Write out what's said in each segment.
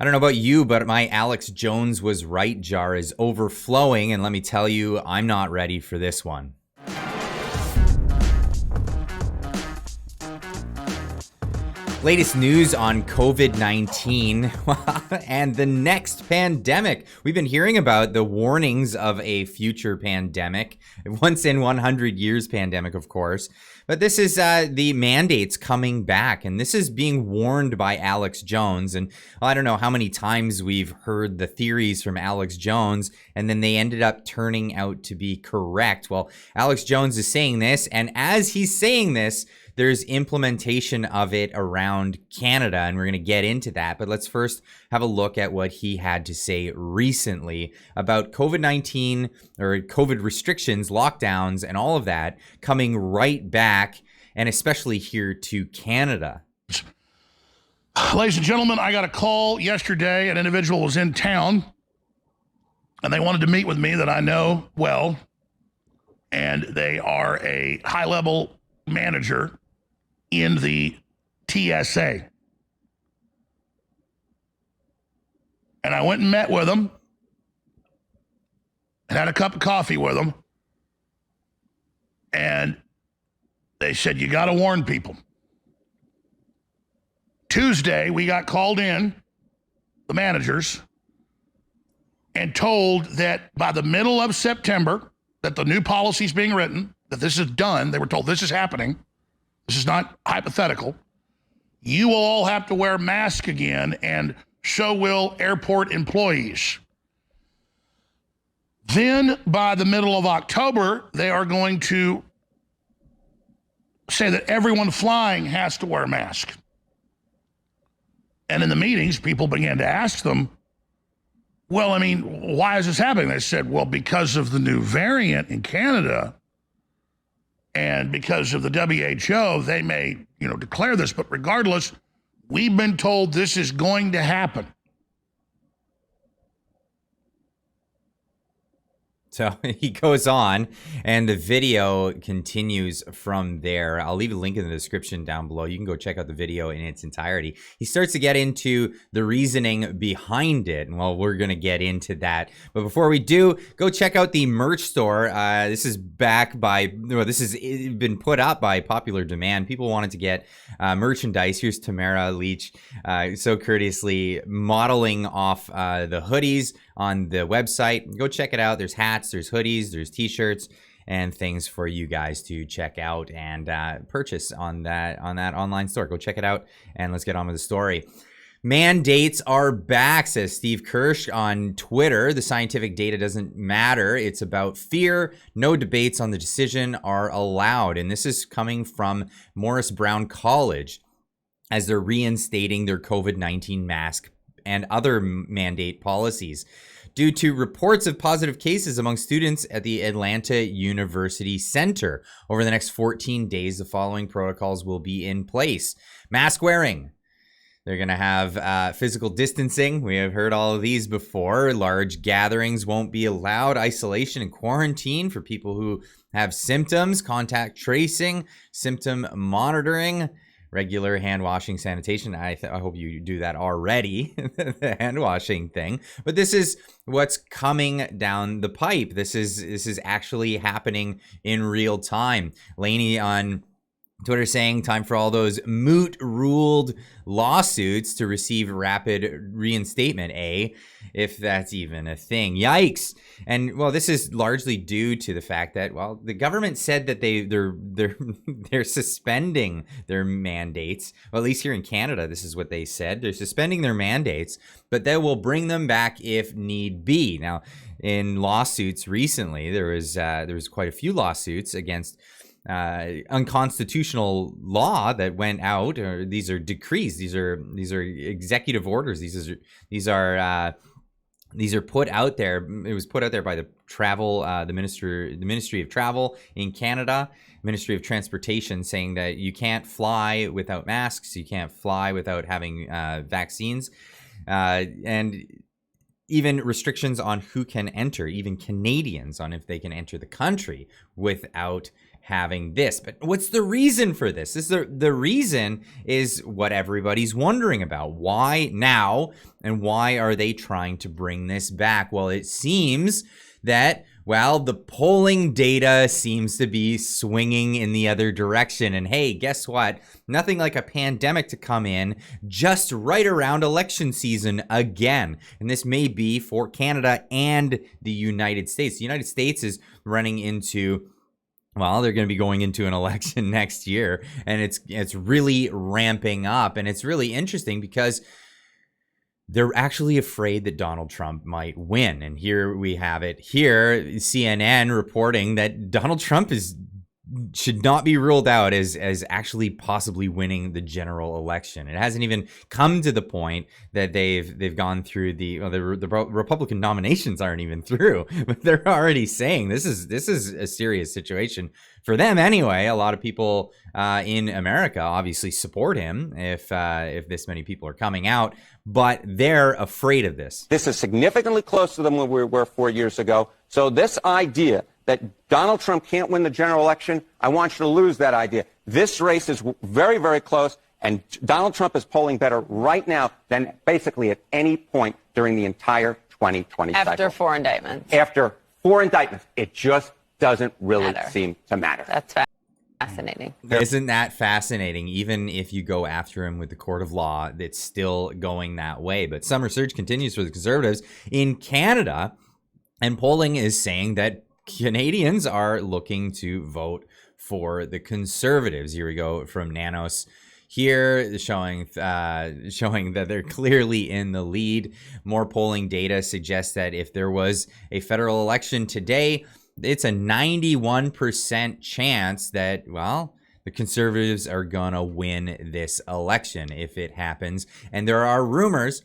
I don't know about you, but my Alex Jones was right jar is overflowing, and let me tell you, I'm not ready for this one. Latest news on COVID-19 and the next pandemic. We've been hearing about the warnings of a future pandemic, once in 100 years pandemic, of course. But this is the mandates coming back, and this is being warned by Alex Jones. And I don't know how many times we've heard the theories from Alex Jones, and then they ended up turning out to be correct. Well, Alex Jones is saying this, and as he's saying this, there's implementation of it around Canada, and we're going to get into that. But let's first have a look at what he had to say recently about COVID-19 or COVID restrictions, lockdowns, and all of that coming right back, and especially here to Canada. Ladies and gentlemen, I got a call yesterday. An individual was in town, and they wanted to meet with me that I know well, and they are a high-level manager in the TSA. And I went and met with them and had a cup of coffee with them. And they said, you got to warn people. Tuesday, we got called in, the managers, and told that by the middle of September, that the new policy is being written, that this is done. They were told this is happening. This is not hypothetical. You will all have to wear masks again, and so will airport employees. Then by the middle of October, they are going to say that everyone flying has to wear a mask. And in the meetings, people began to ask them, well, I mean, why is this happening? They said, well, because of the new variant in Canada, and because of the WHO, they may, declare this, but regardless, we've been told this is going to happen. So he goes on, and the video continues from there. I'll leave a link in the description down below. You can go check out the video in its entirety. He starts to get into the reasoning behind it, and well, we're going to get into that. But before we do, go check out the merch store. This is this has been put up by popular demand. People wanted to get merchandise. Here's Tamara Leach so courteously modeling off the hoodies on the website. Go check it out. There's hats, there's hoodies, there's t-shirts, and things for you guys to check out and purchase on that online store. Go check it out, and let's get on with the story. Mandates are back, says Steve Kirsch on Twitter. The scientific data doesn't matter. It's about fear. No debates on the decision are allowed. And this is coming from Morris Brown College as they're reinstating their COVID-19 mask and other mandate policies due to reports of positive cases among students at the Atlanta University Center. Over the next 14 days, the following protocols will be in place. Mask wearing. They're going to have physical distancing. We have heard all of these before. Large gatherings won't be allowed. Isolation and quarantine for people who have symptoms. Contact tracing. Symptom monitoring. Regular hand washing, sanitation. I hope you do that already, the hand washing thing. But this is what's coming down the pipe. This is actually happening in real time. Laney on Twitter saying time for all those moot ruled lawsuits to receive rapid reinstatement, if that's even a thing. Yikes. And well, this is largely due to the fact that, well, the government said that they're suspending their mandates. Well, at least here in Canada, this is what they said. They're suspending their mandates, but they will bring them back if need be. Now, in lawsuits recently, there was quite a few lawsuits against unconstitutional law that went out. Or these are decrees. These are executive orders. These are put out there. It was put out there by the Ministry of Travel in Canada, Ministry of Transportation, saying that you can't fly without masks. You can't fly without having vaccines, and even restrictions on who can enter, even Canadians on if they can enter the country without having this. But what's the reason for this? The reason is what everybody's wondering about. Why now? And why are they trying to bring this back? Well, it seems that, well, the polling data seems to be swinging in the other direction. And hey, guess what? Nothing like a pandemic to come in just right around election season again. And this may be for Canada and the United States. The United States is running into, well, they're going to be going into an election next year, and it's really ramping up. And it's really interesting because they're actually afraid that Donald Trump might win. And here we have it here, CNN reporting that Donald Trump should not be ruled out as actually possibly winning the general election. It hasn't even come to the point that they've gone through the Republican nominations aren't even through, but they're already saying this is a serious situation for them anyway. A lot of people in America obviously support him if this many people are coming out, but they're afraid of this. This is significantly closer than where we were 4 years ago. So this idea that Donald Trump can't win the general election, I want you to lose that idea. This race is very, very close, and Donald Trump is polling better right now than basically at any point during the entire 2020 cycle. After 4 indictments. After 4 indictments. It just doesn't really seem to matter. That's fascinating. Isn't that fascinating? Even if you go after him with the court of law, it's still going that way. But some research continues for the Conservatives in Canada, and polling is saying that Canadians are looking to vote for the Conservatives. Here we go from Nanos here, showing that they're clearly in the lead. More polling data suggests that if there was a federal election today, it's a 91% chance that, well, the Conservatives are gonna win this election if it happens. And there are rumors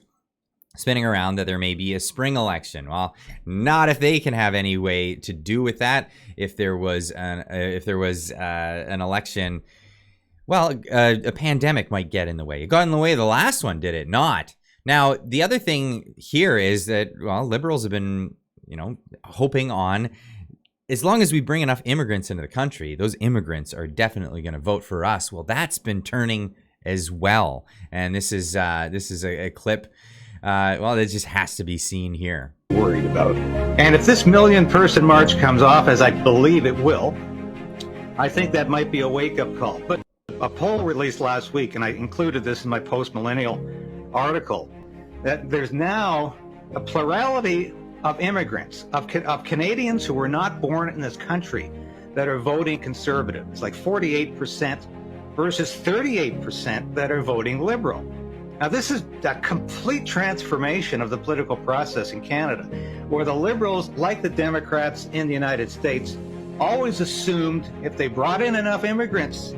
spinning around that there may be a spring election. Well, not if they can have any way to do with that. If there was an election, well, a pandemic might get in the way. It got in the way of the last one, did it not? Now, the other thing here is that, well, liberals have been, hoping on, as long as we bring enough immigrants into the country, those immigrants are definitely going to vote for us. Well, that's been turning as well. And this is a clip. Well, it just has to be seen here. Worried about. And if this million-person march comes off, as I believe it will, I think that might be a wake-up call. But a poll released last week, and I included this in my post-millennial article, that there's now a plurality of immigrants, of Canadians who were not born in this country, that are voting conservative. It's like 48% versus 38% that are voting liberal. Now, this is a complete transformation of the political process in Canada, where the Liberals, like the Democrats in the United States, always assumed if they brought in enough immigrants,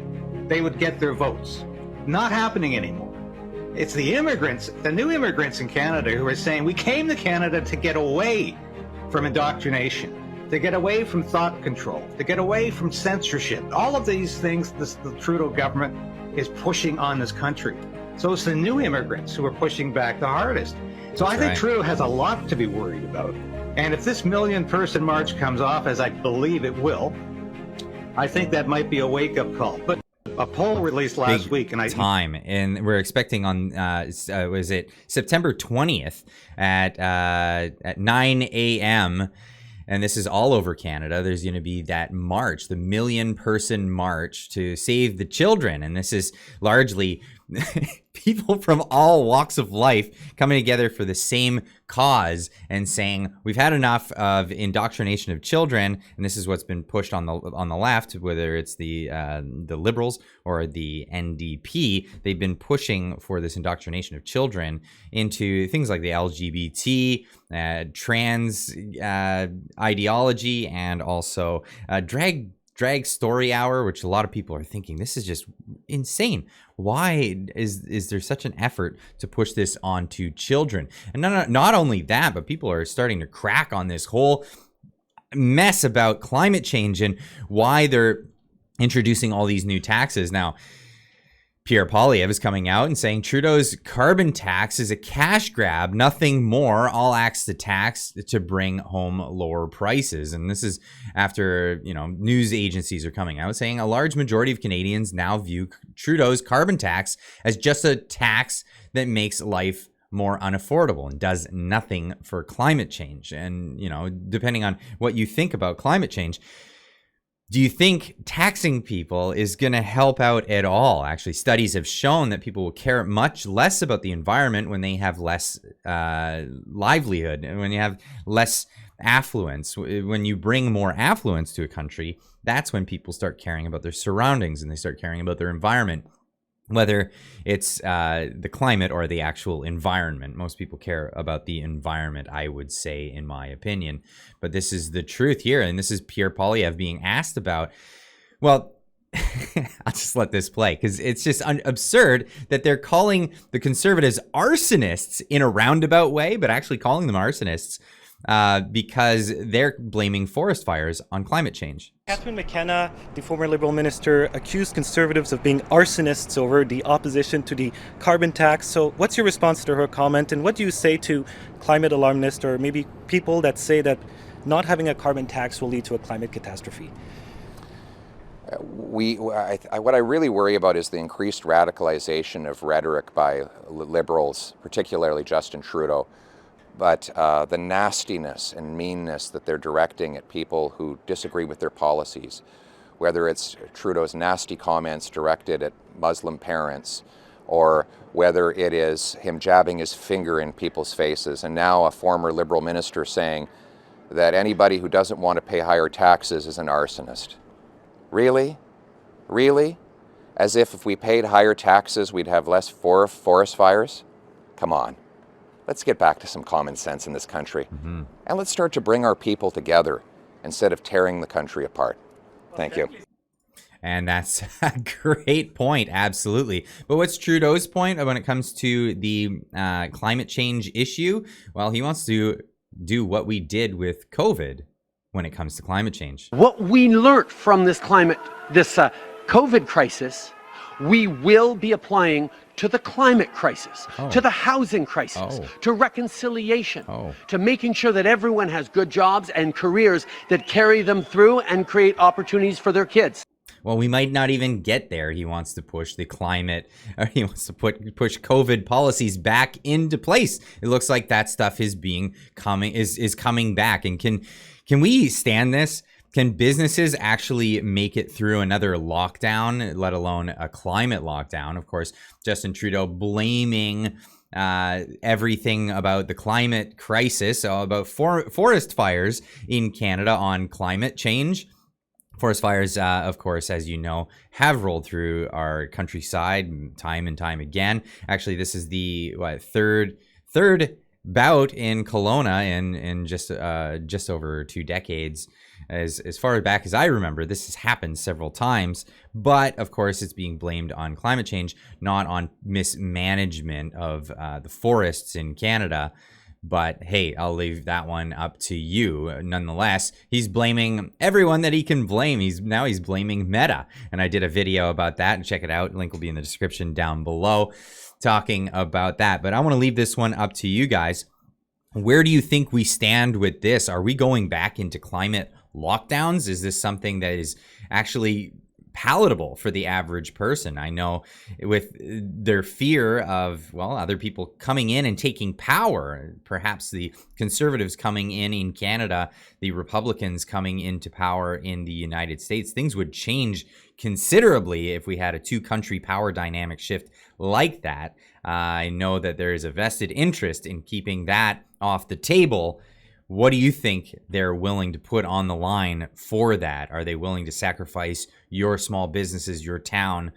they would get their votes. Not happening anymore. It's the immigrants, the new immigrants in Canada, who are saying, we came to Canada to get away from indoctrination, to get away from thought control, to get away from censorship. All of these things the Trudeau government is pushing on this country. So it's the new immigrants who are pushing back the hardest. So I think Trudeau has a lot to be worried about. And if this million-person march comes off, as I believe it will, I think that might be a wake-up call. But a poll released last week, and and we're expecting on was it September 20th at 9 a.m. And this is all over Canada. There's going to be that march, the million-person march to save the children, and this is largely people from all walks of life coming together for the same cause and saying we've had enough of indoctrination of children. And this is what's been pushed on the left, whether it's the Liberals or the NDP. They've been pushing for this indoctrination of children into things like the LGBT, trans ideology, and also drag story hour, which a lot of people are thinking this is just insane. Why is there such an effort to push this onto children? And not only that, but people are starting to crack on this whole mess about climate change and why they're introducing all these new taxes. Now, Pierre Poilievre is coming out and saying Trudeau's carbon tax is a cash grab, nothing more. All acts the tax to bring home lower prices. And this is after, news agencies are coming out saying a large majority of Canadians now view Trudeau's carbon tax as just a tax that makes life more unaffordable and does nothing for climate change. And, depending on what you think about climate change, do you think taxing people is going to help out at all? Actually, studies have shown that people will care much less about the environment when they have less livelihood and when you have less affluence. When you bring more affluence to a country, that's when people start caring about their surroundings and they start caring about their environment. Whether it's the climate or the actual environment. Most people care about the environment, I would say, in my opinion. But this is the truth here, and this is Pierre Poilievre being asked about. Well, I'll just let this play, because it's just absurd that they're calling the Conservatives arsonists in a roundabout way, but actually calling them arsonists because they're blaming forest fires on climate change. Catherine McKenna, the former Liberal minister, accused Conservatives of being arsonists over the opposition to the carbon tax. So what's your response to her comment, and what do you say to climate alarmists or maybe people that say that not having a carbon tax will lead to a climate catastrophe? What I really worry about is the increased radicalization of rhetoric by Liberals, particularly Justin Trudeau. But the nastiness and meanness that they're directing at people who disagree with their policies, whether it's Trudeau's nasty comments directed at Muslim parents, or whether it is him jabbing his finger in people's faces, and now a former Liberal minister saying that anybody who doesn't want to pay higher taxes is an arsonist. Really? Really? As if we paid higher taxes, we'd have less forest fires? Come on. Let's get back to some common sense in this country. And let's start to bring our people together instead of tearing the country apart. Thank you. And that's a great point. Absolutely. But what's Trudeau's point when it comes to the climate change issue? Well, he wants to do what we did with COVID when it comes to climate change. What we learned from this COVID crisis, we will be applying to the climate crisis, to the housing crisis, to reconciliation, to making sure that everyone has good jobs and careers that carry them through and create opportunities for their kids. Well, we might not even get there. He wants to push the climate, or he wants to push COVID policies back into place. It looks like that stuff is coming back. And can we stand this? Can businesses actually make it through another lockdown, let alone a climate lockdown? Of course, Justin Trudeau blaming everything about the climate crisis, about forest fires in Canada on climate change. Forest fires, of course, as you know, have rolled through our countryside time and time again. Actually, this is the third bout in Kelowna in just over 2 decades. As far back as I remember, this has happened several times, but of course it's being blamed on climate change, not on mismanagement of the forests in Canada. But hey, I'll leave that one up to you. Nonetheless, he's blaming everyone that he can blame. He's blaming Meta, and I did a video about that, and check it out. Link will be in the description down below, talking about that. But I want to leave this one up to you guys. Where do you think we stand with this? Are we going back into climate lockdowns? Is this something that is actually palatable for the average person? I know with their fear of, other people coming in and taking power, perhaps the Conservatives coming in Canada, the Republicans coming into power in the United States, things would change considerably if we had a 2-country power dynamic shift like that. I know that there is a vested interest in keeping that off the table. What do you think they're willing to put on the line for that? Are they willing to sacrifice your small businesses, your town,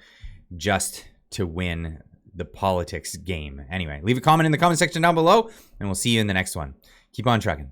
just to win the politics game? Anyway, leave a comment in the comment section down below, and we'll see you in the next one. Keep on trucking.